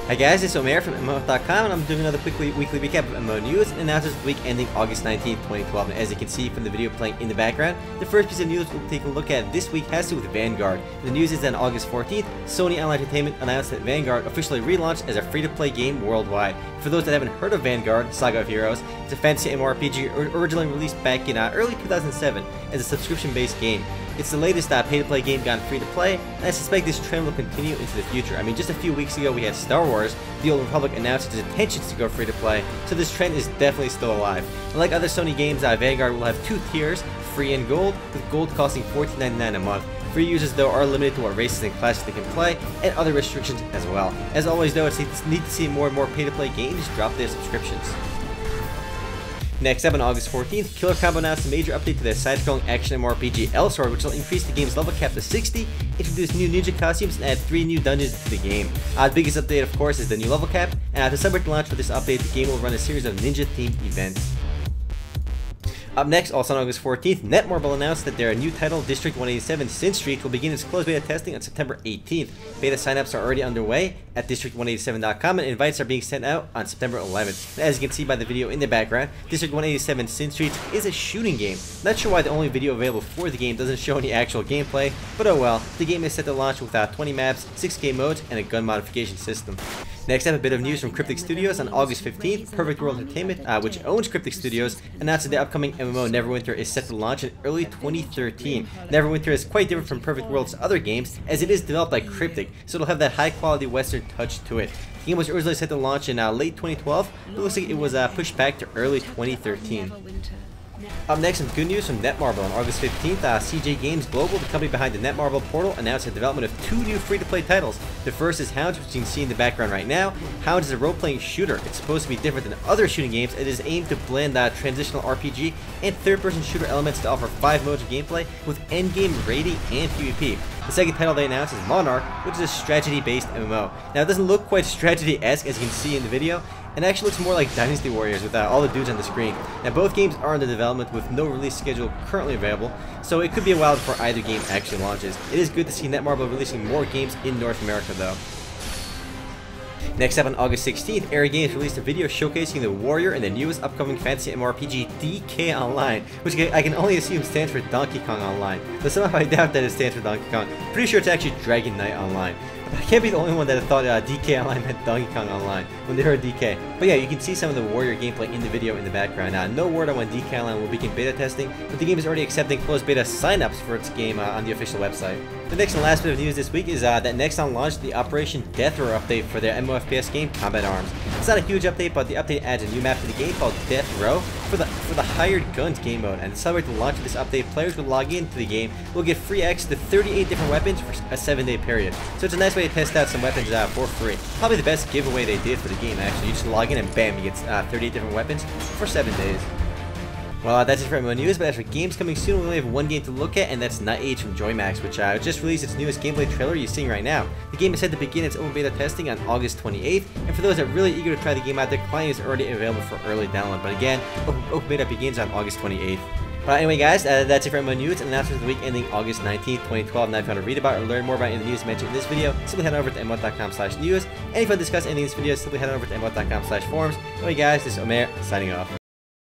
Hi guys, it's Omer from MMOHut.com, and I'm doing another quick weekly recap of MMO news and announcements of the week ending August 19th, 2012. And as you can see from the video playing in the background, the first piece of news we'll take a look at this week has to do with Vanguard. The news is that on August 14th, Sony Online Entertainment announced that Vanguard officially relaunched as a free-to-play game worldwide. For those that haven't heard of Vanguard, Saga of Heroes, it's a fantasy MMORPG originally released back in early 2007 as a subscription-based game. It's the latest pay-to-play game gone free-to-play, and I suspect this trend will continue into the future. I mean, just a few weeks ago we had Star Wars, The Old Republic announced its intentions to go free-to-play, so this trend is definitely still alive. And like other Sony games, Vanguard will have two tiers, free and gold, with gold costing $14.99 a month. Free users, though, are limited to what races and classes they can play, and other restrictions as well. As always, though, it's neat to see more and more pay-to-play games drop their subscriptions. Next up on August 14th, Killer Combo announced a major update to their side-scrolling action MMORPG Elsword, which will increase the game's level cap to 60, introduce new ninja costumes, and add 3 new dungeons to the game. The biggest update, of course, is the new level cap, and to celebrate the launch for this update, the game will run a series of ninja-themed events. Up next, also on August 14th, Netmarble will announce that their new title, District 187 Sin Street, will begin its closed beta testing on September 18th. Beta signups are already underway at district187.com, and invites are being sent out on September 11th. As you can see by the video in the background, District 187 Sin Street is a shooting game. Not sure why the only video available for the game doesn't show any actual gameplay, but oh well. The game is set to launch with 20 maps, 6 game modes, and a gun modification system. Next up, a bit of news from Cryptic Studios. On August 15th, Perfect World Entertainment, which owns Cryptic Studios, announced that the upcoming MMO Neverwinter is set to launch in early 2013. Neverwinter is quite different from Perfect World's other games, as it is developed by Cryptic, so it'll have that high-quality Western touch to it. The game was originally set to launch in late 2012, but looks like it was pushed back to early 2013. Up next, some good news from Netmarble. On August 15th, CJ Games Global, the company behind the Netmarble portal, announced the development of 2 new free-to-play titles. The first is Hounds, which you can see in the background right now. Hounds is a role-playing shooter. It's supposed to be different than other shooting games. It is aimed to blend transitional RPG and third-person shooter elements to offer 5 modes of gameplay with endgame raiding and PvP. The second title they announced is Monarch, which is a strategy-based MMO. Now, it doesn't look quite strategy-esque, as you can see in the video, and actually looks more like Dynasty Warriors with all the dudes on the screen. Now, both games are under development with no release schedule currently available, so it could be a while before either game actually launches. It is good to see Netmarble releasing more games in North America, though. Next up on August 16th, Air Games released a video showcasing the warrior in the newest upcoming fantasy MMORPG DK Online, which I can only assume stands for Donkey Kong Online, but somehow I doubt that it stands for Donkey Kong. Pretty sure it's actually Dragon Knight Online. I can't be the only one that thought DK Online meant Donkey Kong Online when they heard DK. But yeah, you can see some of the warrior gameplay in the video in the background. No word on when DK Online will begin beta testing, but the game is already accepting closed beta signups for its game on the official website. The next and last bit of news this week is that Nexon launched the Operation Death Row update for their MMOFPS game Combat Arms. It's not a huge update, but the update adds a new map to the game called Death Row for the Hired Guns game mode. And to celebrate the launch of this update, players will log into the game will get free access to 38 different weapons for a 7-day period. So it's a nice way to test out some weapons for free. Probably the best giveaway they did for the game, actually. You just log in and bam, you get 38 different weapons for 7 days. Well, that's it for MMO news, but as for games coming soon, we only have one game to look at, and that's Night Age from Joymax, which just released its newest gameplay trailer you're seeing right now. The game is set to begin its open beta testing on August 28th, and for those that are really eager to try the game out, the client is already available for early download. But again, open beta begins on August 28th. But anyway, guys, that's it for MMO news and announcements of the week ending August 19th, 2012. Now, if you want to read about or learn more about any of the news mentioned in this video, simply head on over to MMOHut.com/news. And if you want to discuss any of these videos, simply head on over to MMOHut.com/forums. Anyway, guys, this is Omer, signing off.